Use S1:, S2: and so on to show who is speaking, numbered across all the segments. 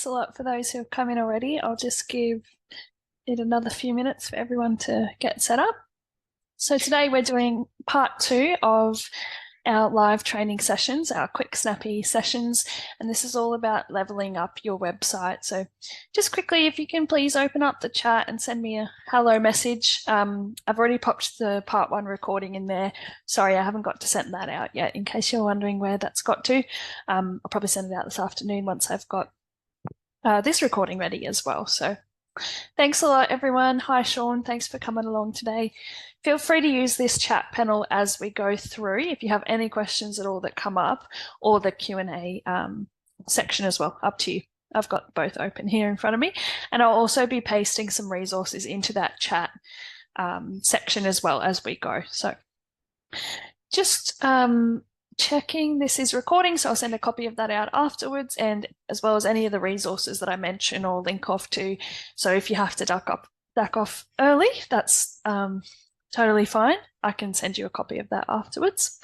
S1: thanks a lot for those who have come in already. I'll just give it another few minutes for everyone to get set up. So today we're doing part 2 of our live training sessions, our quick, snappy sessions, and this is all about leveling up your website. So just quickly, if you can please open up the chat and send me a hello message. I've already popped the part 1 recording in there. Sorry, I haven't got to send that out yet, in case you're wondering where that's got to. I'll probably send it out this afternoon once I've got this recording ready as well. So thanks a lot, everyone. Hi, Sean. Thanks for coming along today. Feel free to use this chat panel as we go through if you have any questions at all that come up, or the Q&A section as well. Up to you. I've got both open here in front of me, and I'll also be pasting some resources into that chat section as well as we go. So just checking this is recording, so I'll send a copy of that out afterwards, and as well as any of the resources that I mention or link off to. So if you have to duck off early, that's totally fine. I can send you a copy of that afterwards.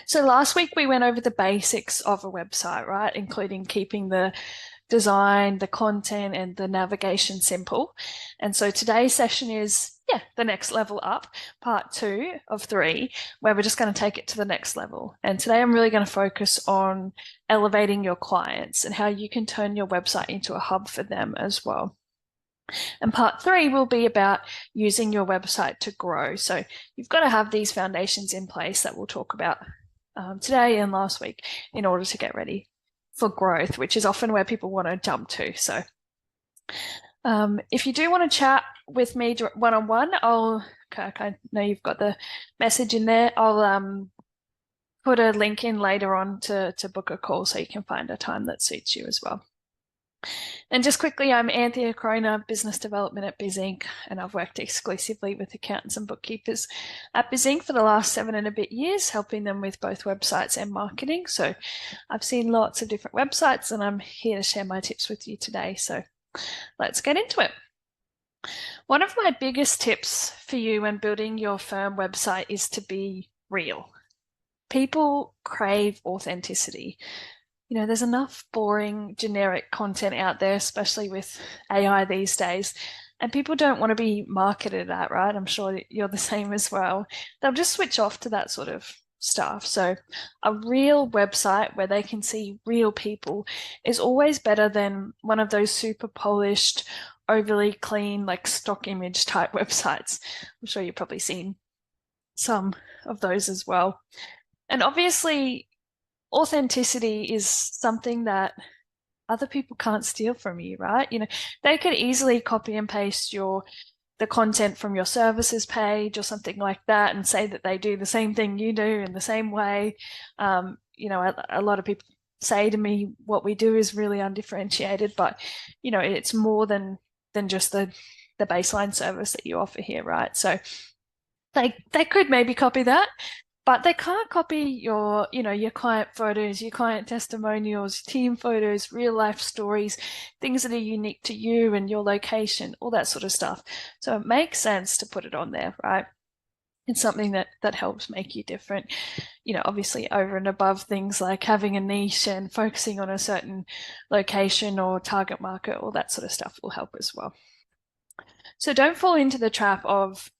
S1: So last week we went over the basics of a website, right? Including keeping the design, the content, and the navigation simple. And so today's session is, the next level up, part 2 of 3, where we're just going to take it to the next level. And today I'm really going to focus on elevating your clients and how you can turn your website into a hub for them as well. And part 3 will be about using your website to grow. So you've got to have these foundations in place that we'll talk about today and last week in order to get ready for growth, which is often where people want to jump to. So if you do want to chat with me one-on-one, I know you've got the message in there. I'll put a link in later on to book a call so you can find a time that suits you as well. And just quickly, I'm Anthea Crona, Business Development at BizInc, and I've worked exclusively with accountants and bookkeepers at BizInc for the last 7 and a bit years, helping them with both websites and marketing. So I've seen lots of different websites, and I'm here to share my tips with you today. So let's get into it. One of my biggest tips for you when building your firm website is to be real. People crave authenticity. You know, there's enough boring, generic content out there, especially with AI these days, and people don't want to be marketed at, right? I'm sure you're the same as well. They'll just switch off to that sort of stuff. So a real website where they can see real people is always better than one of those super polished, overly clean, like stock image type websites. I'm sure you've probably seen some of those as well. And obviously, authenticity is something that other people can't steal from you, right? You know, they could easily copy and paste the content from your services page or something like that and say that they do the same thing you do in the same way. You know, a lot of people say to me what we do is really undifferentiated, but you know, it's more than just the baseline service that you offer here, right? So they could maybe copy that, but they can't copy your client photos, your client testimonials, team photos, real life stories, things that are unique to you and your location, all that sort of stuff. So it makes sense to put it on there, right? It's something that helps make you different, you know, obviously over and above things like having a niche and focusing on a certain location or target market, all that sort of stuff will help as well. So don't fall into the trap of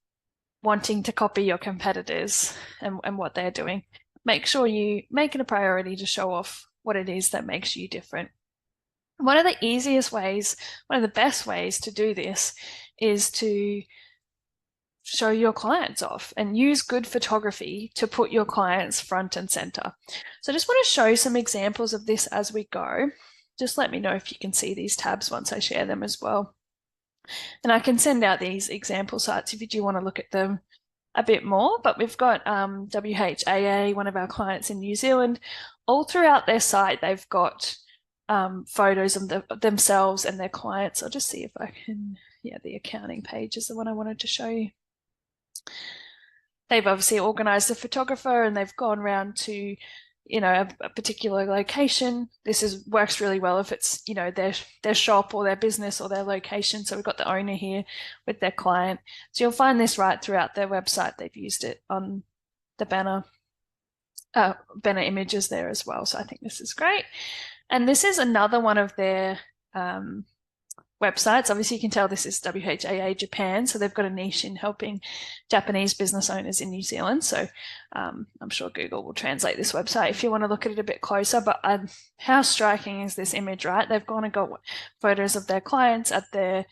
S1: wanting to copy your competitors and what they're doing. Make sure you make it a priority to show off what it is that makes you different. One of the easiest ways, one of the best ways to do this is to show your clients off and use good photography to put your clients front and center. So I just want to show some examples of this as we go. Just let me know if you can see these tabs once I share them as well. And I can send out these example sites if you do want to look at them a bit more, but we've got WHAA, one of our clients in New Zealand. All throughout their site, they've got photos of themselves and their clients. I'll just see if I can, the accounting page is the one I wanted to show you. They've obviously organized a photographer and they've gone around to a particular location. This works really well if it's, their shop or their business or their location. So we've got the owner here with their client. So you'll find this right throughout their website. They've used it on the banner images there as well. So I think this is great. And this is another one of their websites. Obviously, you can tell this is WHAA Japan, so they've got a niche in helping Japanese business owners in New Zealand. So I'm sure Google will translate this website if you want to look at it a bit closer. But how striking is this image, right? They've gone and got photos of their clients at their,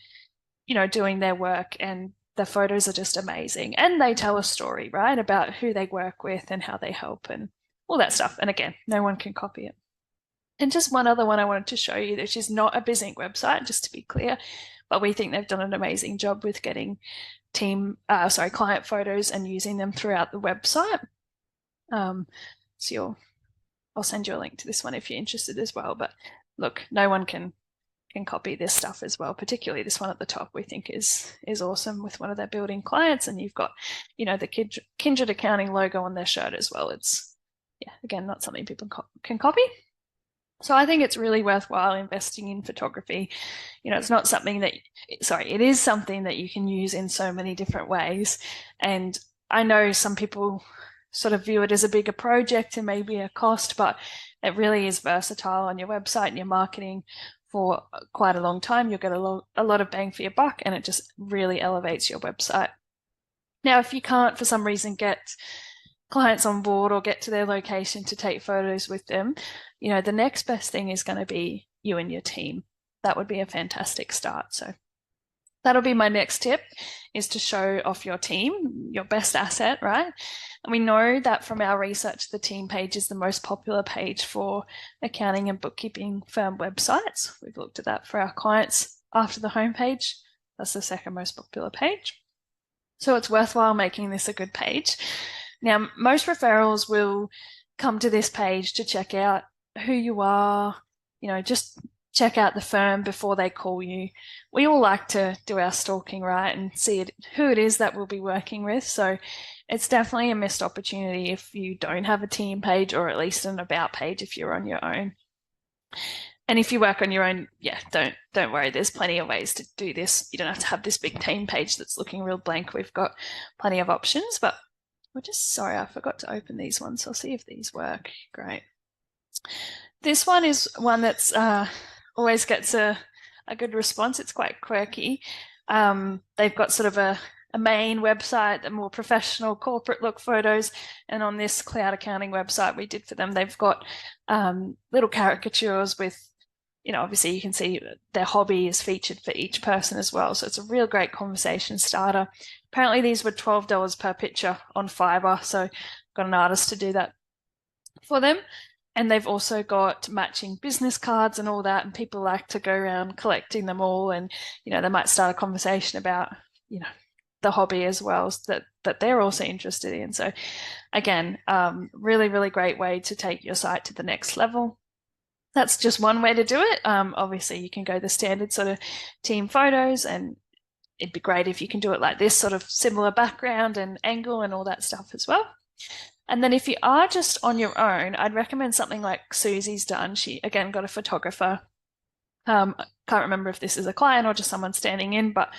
S1: doing their work, and the photos are just amazing. And they tell a story, right, about who they work with and how they help and all that stuff. And again, no one can copy it. And just one other one I wanted to show you, which is not a BizInc website, just to be clear, but we think they've done an amazing job with getting client photos and using them throughout the website. So I'll send you a link to this one if you're interested as well. But look, no one can copy this stuff as well, particularly this one at the top we think is awesome with one of their building clients. And you've got, the Kindred Accounting logo on their shirt as well. It's, again, not something people can copy. So I think it's really worthwhile investing in photography. It's not something that, it is something that you can use in so many different ways. And I know some people sort of view it as a bigger project and maybe a cost, but it really is versatile on your website and your marketing for quite a long time. You'll get a lot of bang for your buck, and it just really elevates your website. Now, if you can't for some reason get clients on board or get to their location to take photos with them, the next best thing is going to be you and your team. That would be a fantastic start. So that'll be my next tip, is to show off your team, your best asset, right? And we know that from our research, the team page is the most popular page for accounting and bookkeeping firm websites. We've looked at that for our clients after the homepage. That's the second most popular page. So it's worthwhile making this a good page. Now, most referrals will come to this page to check out who you are, just check out the firm before they call you. We all like to do our stalking, right, and see who it is that we'll be working with. So it's definitely a missed opportunity if you don't have a team page, or at least an about page if you're on your own. And if you work on your own, don't worry. There's plenty of ways to do this. You don't have to have this big team page that's looking real blank. We've got plenty of options, but we're just sorry, I forgot to open these ones. So I'll see if these work. Great. This one is one that's always gets a good response. It's quite quirky. They've got sort of a main website, the more professional corporate look photos. And on this cloud accounting website we did for them, they've got little caricatures with, obviously you can see their hobby is featured for each person as well. So it's a real great conversation starter. Apparently these were $12 per picture on Fiverr. So got an artist to do that for them. And they've also got matching business cards and all that. And people like to go around collecting them all. And, they might start a conversation about, the hobby as well that they're also interested in. So again, really, really great way to take your site to the next level. That's just one way to do it. Obviously, you can go the standard sort of team photos, and it'd be great if you can do it like this, sort of similar background and angle and all that stuff as well. And then if you are just on your own, I'd recommend something like Susie's done. She, again, got a photographer. I can't remember if this is a client or just someone standing in, but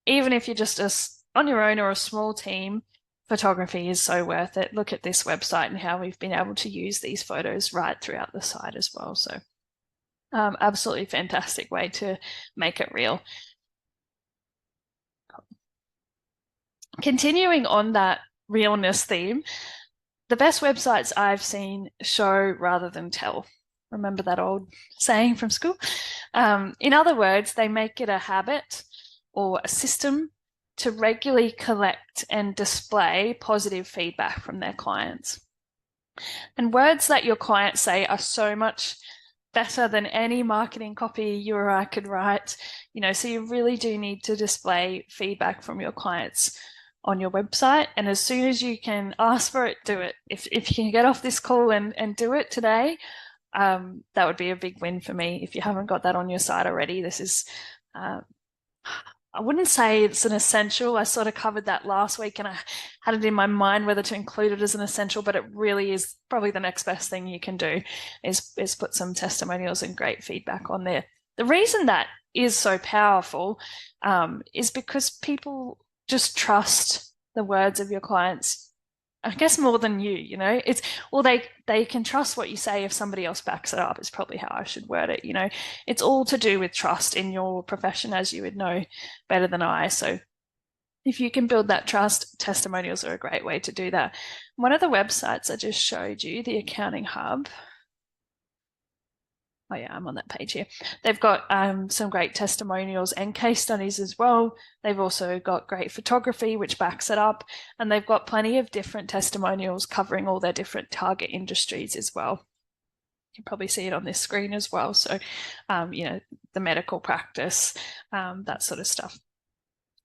S1: even if you're just on your own or a small team, photography is so worth it. Look at this website and how we've been able to use these photos right throughout the site as well. So absolutely fantastic way to make it real. Continuing on that realness theme, the best websites I've seen show rather than tell. Remember that old saying from school? In other words, they make it a habit or a system to regularly collect and display positive feedback from their clients. And words that your clients say are so much better than any marketing copy you or I could write, so you really do need to display feedback from your clients on your website. And as soon as you can ask for it, do it. If you can get off this call and do it today, that would be a big win for me. If you haven't got that on your site already, this is, I wouldn't say it's an essential. I sort of covered that last week and I had it in my mind whether to include it as an essential, but it really is probably the next best thing you can do is put some testimonials and great feedback on there. The reason that is so powerful is because people just trust the words of your clients. I guess more than you know, it's, well, they can trust what you say if somebody else backs it up, is probably how I should word it. You know, it's all to do with trust in your profession, as you would know better than I. So if you can build that trust, testimonials are a great way to do that. One of the websites I just showed you, the Accounting Hub. Oh yeah, I'm on that page here. They've got some great testimonials and case studies as well. They've also got great photography, which backs it up. And they've got plenty of different testimonials covering all their different target industries as well. You can probably see it on this screen as well. So, you know, the medical practice, that sort of stuff.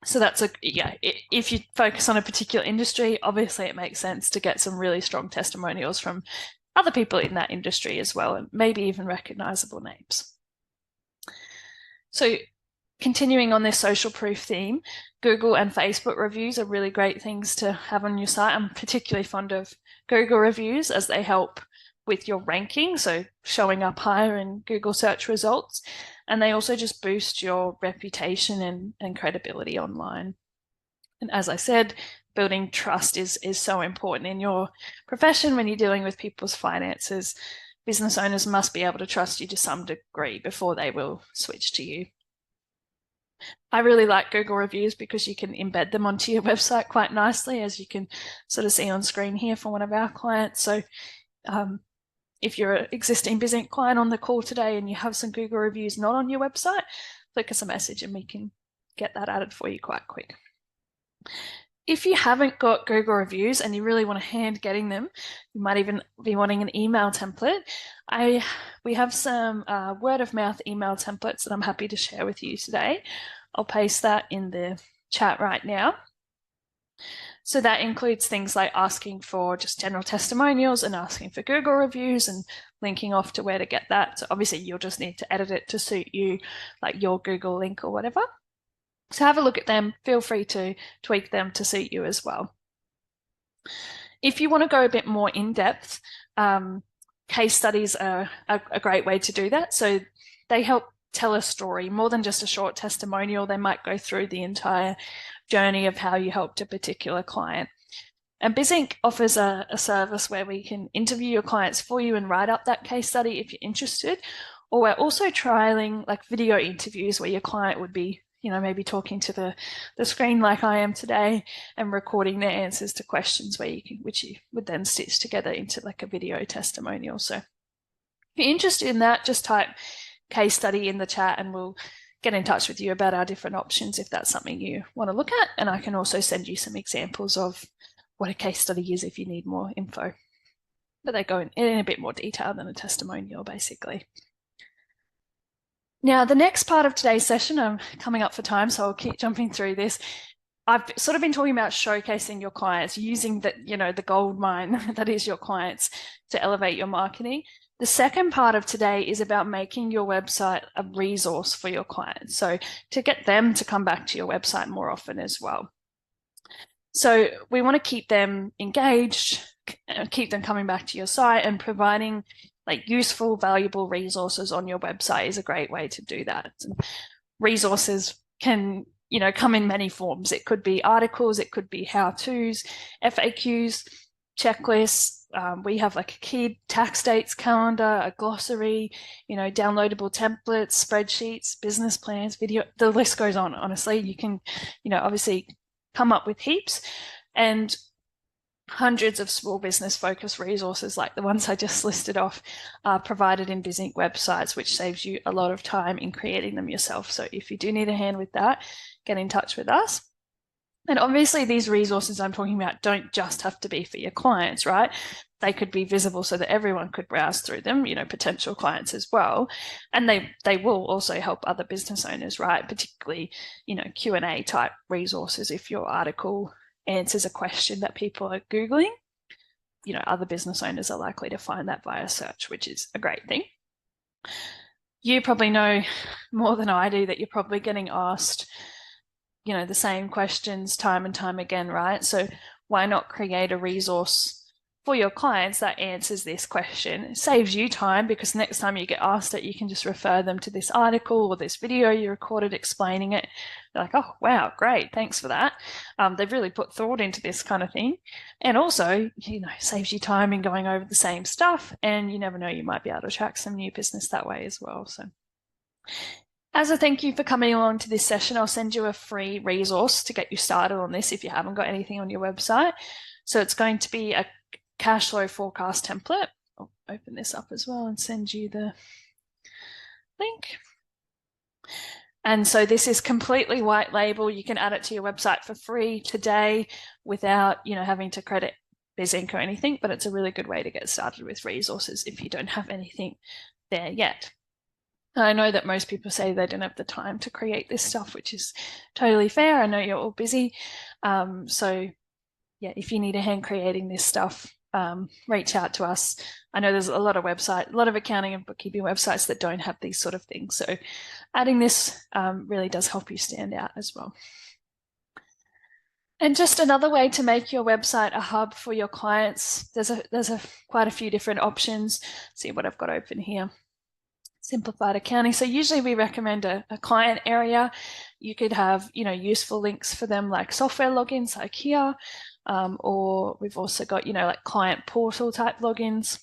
S1: So that's if you focus on a particular industry, obviously it makes sense to get some really strong testimonials from other people in that industry as well, and maybe even recognizable names. So continuing on this social proof theme, Google and Facebook reviews are really great things to have on your site. I'm particularly fond of Google reviews as they help with your ranking, so showing up higher in Google search results. And they also just boost your reputation and credibility online. And as I said, building trust is so important in your profession when you're dealing with people's finances. Business owners must be able to trust you to some degree before they will switch to you. I really like Google reviews because you can embed them onto your website quite nicely, as you can sort of see on screen here for one of our clients. So if you're an existing BizInc client on the call today and you have some Google reviews not on your website, flick us a message and we can get that added for you quite quick. If you haven't got Google reviews and you really want to hand getting them, you might even be wanting an email template. We have some word of mouth email templates that I'm happy to share with you today. I'll paste that in the chat right now. So that includes things like asking for just general testimonials and asking for Google reviews and linking off to where to get that. So obviously you'll just need to edit it to suit you, like your Google link or whatever. So have a look at them. Feel free to tweak them to suit you as well. If you want to go a bit more in depth, case studies are a great way to do that. So they help tell a story more than just a short testimonial. They might go through the entire journey of how you helped a particular client. And BizInc offers a service where we can interview your clients for you and write up that case study if you're interested. Or we're also trialing like video interviews where your client would be, you know, maybe talking to the screen like I am today and recording their answers to questions which you would then stitch together into like a video testimonial. So if you're interested in that, just type case study in the chat and we'll get in touch with you about our different options if that's something you want to look at. And I can also send you some examples of what a case study is if you need more info. But they go in a bit more detail than a testimonial, basically. Now, the next part of today's session, I'm coming up for time, so I'll keep jumping through this. I've sort of been talking about showcasing your clients, using the gold mine that is your clients to elevate your marketing. The second part of today is about making your website a resource for your clients. So to get them to come back to your website more often as well. So we want to keep them engaged, keep them coming back to your site, and providing like useful, valuable resources on your website is a great way to do that. Resources can, come in many forms. It could be articles, it could be how-tos, FAQs, checklists. We have like a key tax dates calendar, a glossary, downloadable templates, spreadsheets, business plans, video, the list goes on, honestly. You can, obviously come up with heaps, and hundreds of small business focused resources like the ones I just listed off are provided in BizInc websites, which saves you a lot of time in creating them yourself. So if you do need a hand with that, get in touch with us. And obviously these resources I'm talking about don't just have to be for your clients, right? They could be visible so that everyone could browse through them, potential clients as well. And they will also help other business owners, right? Particularly, Q&A type resources. If your article answers a question that people are Googling, other business owners are likely to find that via search, which is a great thing. You probably know more than I do that you're probably getting asked the same questions time and time again, right? So why not create a resource for your clients, that answers this question. It saves you time because next time you get asked it, you can just refer them to this article or this video you recorded explaining it. They're like, oh, wow, great, thanks for that. They've really put thought into this kind of thing. And also, saves you time in going over the same stuff, and you never know, you might be able to attract some new business that way as well. So as a thank you for coming along to this session, I'll send you a free resource to get you started on this if you haven't got anything on your website. So it's going to be a cash flow forecast template. I'll open this up as well and send you the link. And so this is completely white label. You can add it to your website for free today without, having to credit BizInc or anything, but it's a really good way to get started with resources if you don't have anything there yet. I know that most people say they don't have the time to create this stuff, which is totally fair. I know you're all busy. So yeah, if you need a hand creating this stuff, reach out to us. I know there's a lot of accounting and bookkeeping websites that don't have these sort of things. So adding this really does help you stand out as well. And just another way to make your website a hub for your clients. There's quite a few different options. See what I've got open here. Simplified accounting. So usually we recommend a client area. You could have, useful links for them like software logins like here, or we've also got, like client portal type logins.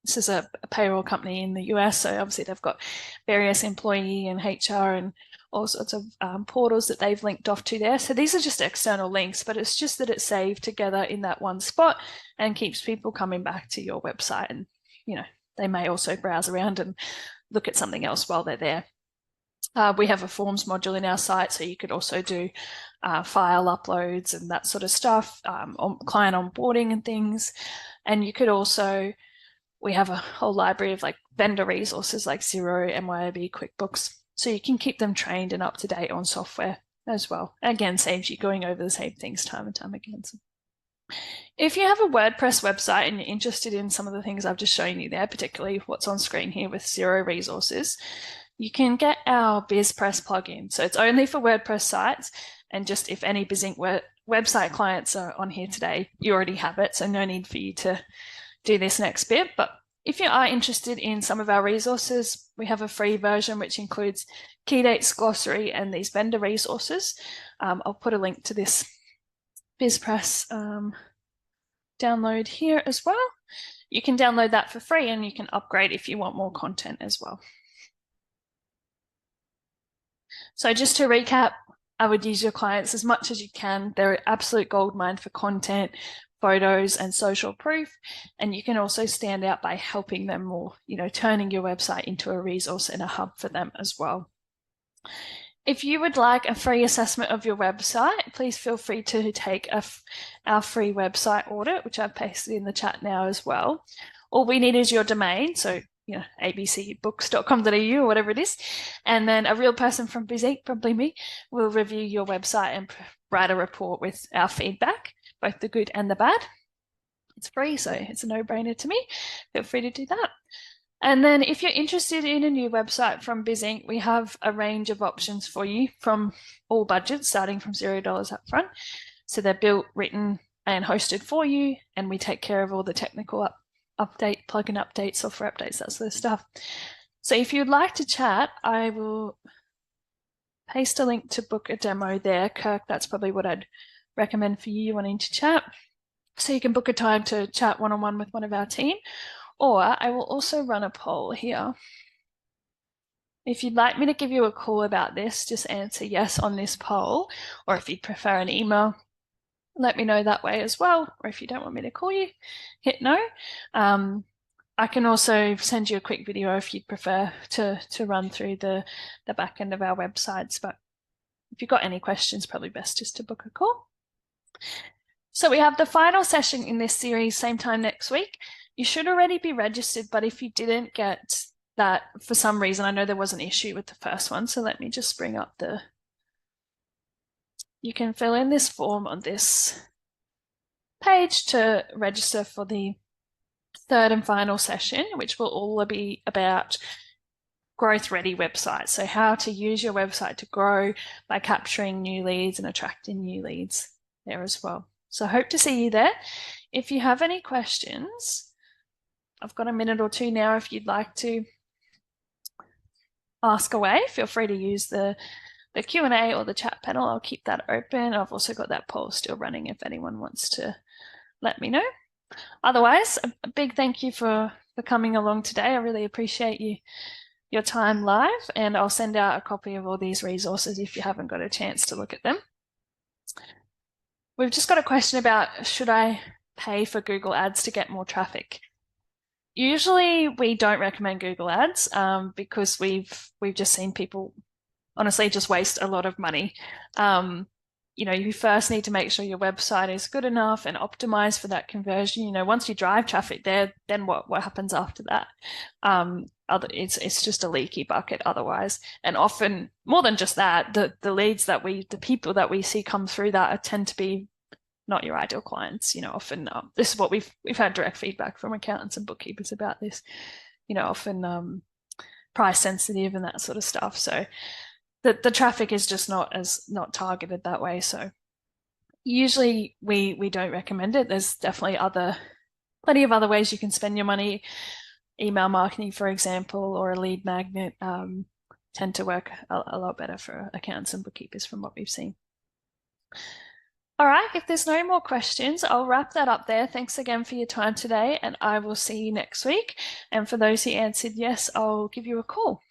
S1: This is a payroll company in the US, so obviously they've got various employee and HR and all sorts of portals that they've linked off to there. So these are just external links, but it's just that it's saved together in that one spot and keeps people coming back to your website. And, they may also browse around and look at something else while they're there. We have a forms module in our site, so you could also do file uploads and that sort of stuff, on client onboarding and things. And you could also, we have a whole library of like vendor resources like Xero, MYOB, QuickBooks, so you can keep them trained and up to date on software as well. Again, saves you going over the same things time and time again. So if you have a WordPress website and you're interested in some of the things I've just shown you there, particularly what's on screen here with Xero resources, you can get our BizPress plugin. So it's only for WordPress sites, and just if any BizInc website clients are on here today, you already have it, so no need for you to do this next bit. But if you are interested in some of our resources, we have a free version which includes key dates, glossary, and these vendor resources. I'll put a link to this BizPress download here as well. You can download that for free and you can upgrade if you want more content as well. So just to recap, I would use your clients as much as you can. They're an absolute goldmine for content, photos, and social proof. And you can also stand out by helping them more, turning your website into a resource and a hub for them as well. If you would like a free assessment of your website, please feel free to take our free website audit, which I've pasted in the chat now as well. All we need is your domain, so abcbooks.com.au or whatever it is, and then a real person from BizInc, probably me, will review your website and write a report with our feedback, both the good and the bad. It's free, so it's a no-brainer to me. Feel free to do that. And then if you're interested in a new website from BizInc, we have a range of options for you from all budgets, starting from $0 up front. So they're built, written, and hosted for you, and we take care of all the technical update, plugin updates, software updates, that sort of stuff. So if you'd like to chat, I will paste a link to book a demo there. Kirk, that's probably what I'd recommend for you wanting to chat. So you can book a time to chat one-on-one with one of our team. Or I will also run a poll here. If you'd like me to give you a call about this, just answer yes on this poll. Or if you'd prefer an email, let me know that way as well. Or if you don't want me to call you, hit no. I can also send you a quick video if you'd prefer to run through the back end of our websites. But if you've got any questions, probably best just to book a call. So we have the final session in this series, same time next week. You should already be registered, but if you didn't get that for some reason, I know there was an issue with the first one, so let me just bring up you can fill in this form on this page to register for the third and final session, which will all be about growth ready websites. So how to use your website to grow by capturing new leads and attracting new leads there as well. So I hope to see you there. if you have any questions, I've got a minute or two now if you'd like to ask away. Feel free to use the Q&A or the chat panel. I'll keep that open. I've also got that poll still running if anyone wants to let me know. Otherwise, a big thank you for coming along today. I really appreciate your time live, and I'll send out a copy of all these resources if you haven't got a chance to look at them. We've just got a question about, should I pay for Google Ads to get more traffic? Usually we don't recommend Google Ads because we've just seen people honestly just waste a lot of money. You first need to make sure your website is good enough and optimized for that conversion. Once you drive traffic there, then what happens after that? It's just a leaky bucket otherwise. And often, more than just that, the leads the people that we see come through that tend to be not your ideal clients. Often this is what we've had direct feedback from accountants and bookkeepers about this. Often price sensitive and that sort of stuff. So the traffic is just not targeted that way. So usually we don't recommend it. There's definitely plenty of other ways you can spend your money. Email marketing, for example, or a lead magnet tend to work a lot better for accountants and bookkeepers from what we've seen. All right, if there's no more questions, I'll wrap that up there. Thanks again for your time today, and I will see you next week. And for those who answered yes, I'll give you a call.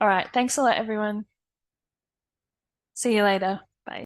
S1: All right, thanks a lot, everyone. See you later.